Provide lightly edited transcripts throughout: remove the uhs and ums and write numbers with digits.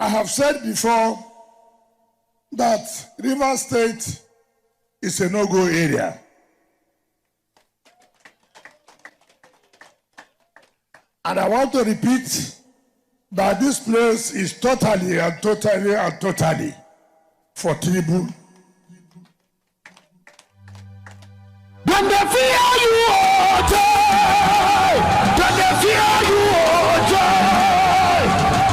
I have said before that Rivers State is a no-go area. And I want to repeat that this place is totally for Tinubu. When they fear you, oh joy! When they fear you, oh joy!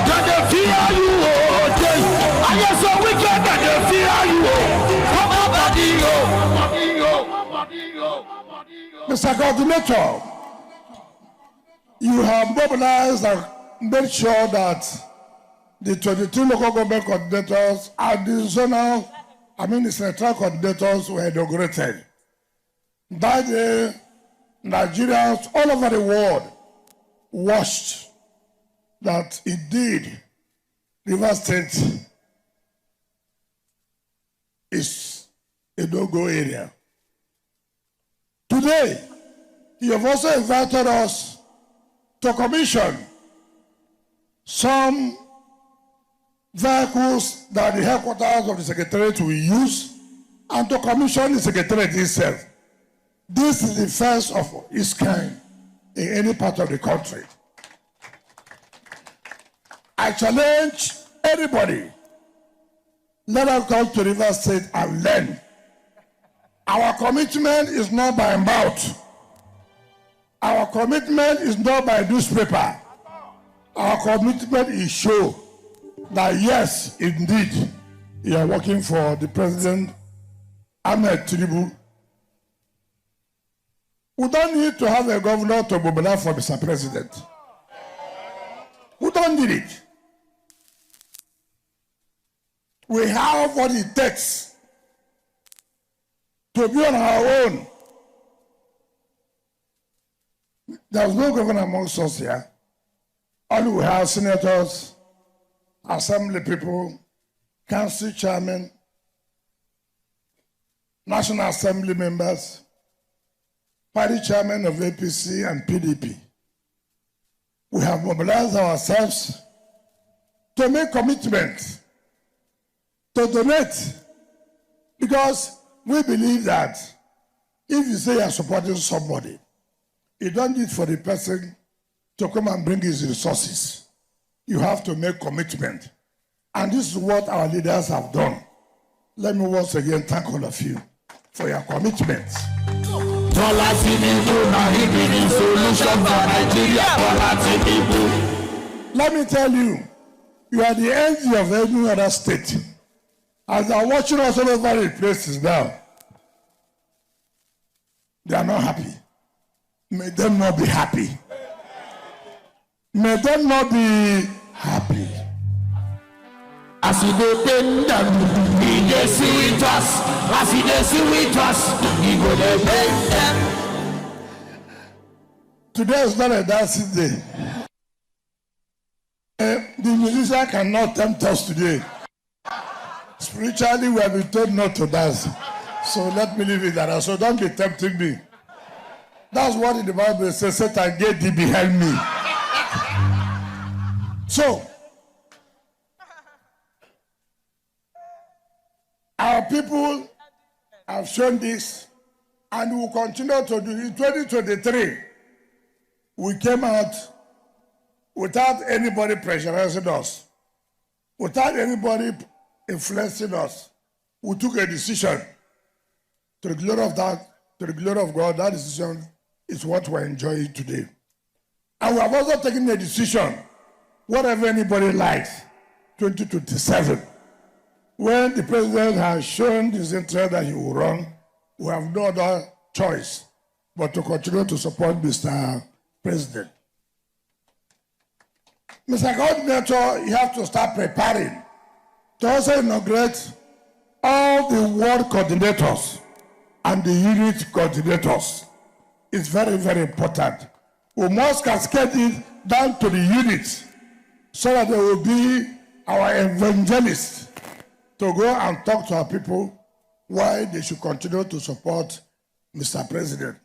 When they fear you, oh joy! I am so wicked that they fear you, oh! Mr. Coordinator, you have mobilized and made sure that the 22 local government coordinators and the zonal, the central coordinators were inaugurated. That day, Nigerians all over the world watched that indeed Rivers State is a no-go area. Today, you have also invited us to commission some vehicles that the headquarters of the Secretariat will use and to commission the Secretariat itself. This is the first of its kind in any part of the country. I challenge anybody, let us come to Rivers State and learn. Our commitment is not by mouth. Our commitment is not by newspaper. Our commitment is show that yes, indeed, you are working for the President Ahmed Tinubu. We don't need to have a governor to mobilize for Mr. President. We don't need it. We have what it takes to be on our own. There's no governor amongst us here. Only we have senators, assembly people, council chairmen, National Assembly members, party chairman of APC and PDP. We have mobilized ourselves to make commitments, to donate, because we believe that if you say you are supporting somebody, you don't need for the person to come and bring his resources. You have to make commitment. And this is what our leaders have done. Let me once again thank all of you for your commitments. Let me tell you, you are the envy of every other state. As they are watching us all over the places now, they are not happy. May them not be happy. May them not be happy. As he dey pain them, he dey see with us. As he dey see with us, he go dey pain them. Today is not a dancing day. The musician cannot tempt us today. Spiritually, we have been told not to dance. So let me leave it there. So don't be tempting me. That's what in the Bible says, Satan, get thee behind me. So, our people have shown this and will continue to do it. In 2023, we came out without anybody pressurizing us, without anybody influencing us. We took a decision to the glory of God. That decision is what we're enjoying today. And we have also taken a decision, whatever anybody likes, 2027. When the president has shown his interest that he will run, we have no other choice but to continue to support Mr. President. Mr. Coordinator, you have to start preparing to also inaugurate all the ward coordinators and the unit coordinators. It's very, very important. We must cascade it down to the units so that there will be our evangelists to go and talk to our people why they should continue to support Mr. President.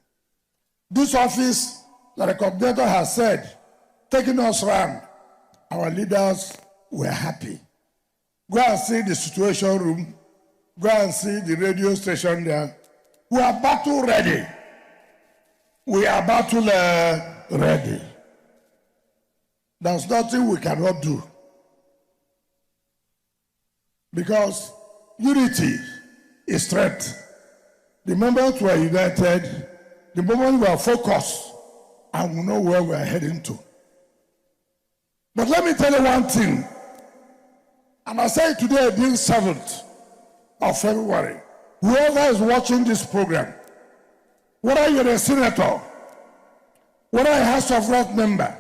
This office, like the coordinator has said, taking us around, our leaders were happy. Go and see the situation room. Go and see the radio station there. We are battle ready. We are battle ready. There's nothing we cannot do. Because unity is strength. The moment we are united, the moment we are focused, and we know where we are heading to. But let me tell you one thing. And I say today, being 7th of February, whoever is watching this program, whether you're a senator, whether you're a House of Rep member,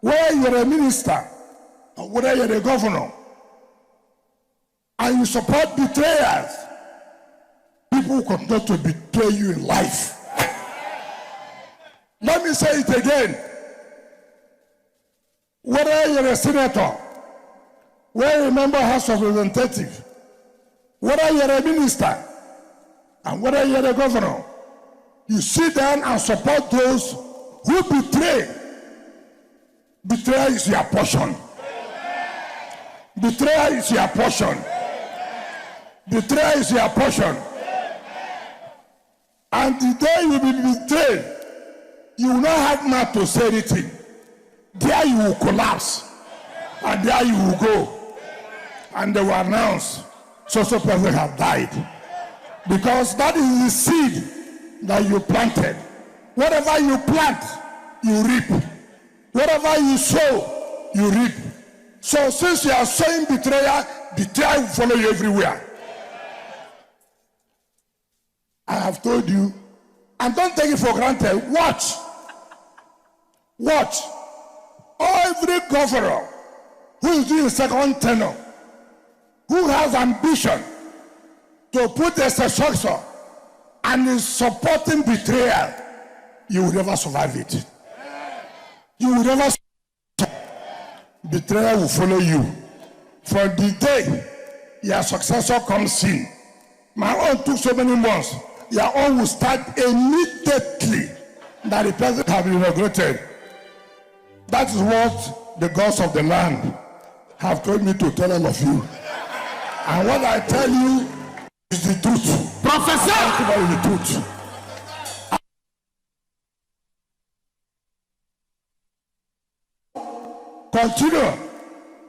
whether you're a minister, or whether you're a governor, and you support betrayers, people continue to betray you in life. Let me say it again. Whether you're a senator, whether you're a member of House of Representatives, whether you're a minister, and whether you're a governor, you sit down and support those who betray. Betrayal is your portion. Betrayal is your portion. Betrayal is your portion. And the day you will be betrayed, you will not have mouth to say anything. There you will collapse. And there you will go. And they will announce, so person have died. Because that is the seed that you planted. Whatever you plant, you reap. Whatever you sow, you reap. So since you are sowing betrayal, betrayal will follow you everywhere. I have told you, and don't take it for granted. Watch. Watch. Every governor who is doing second tenure, who has ambition to put a structure and is supporting betrayal, you will never survive it. You will never survive. Betrayal will follow you. From the day your successor comes in, my own took so many months, your own will start immediately that the president has been inaugurated. That is what the gods of the land have told me to tell all of you. And what I tell you is the truth. Professor! The truth. Continue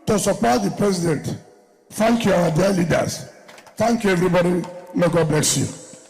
to support the president. Thank you, our dear leaders. Thank you, everybody. May God bless you.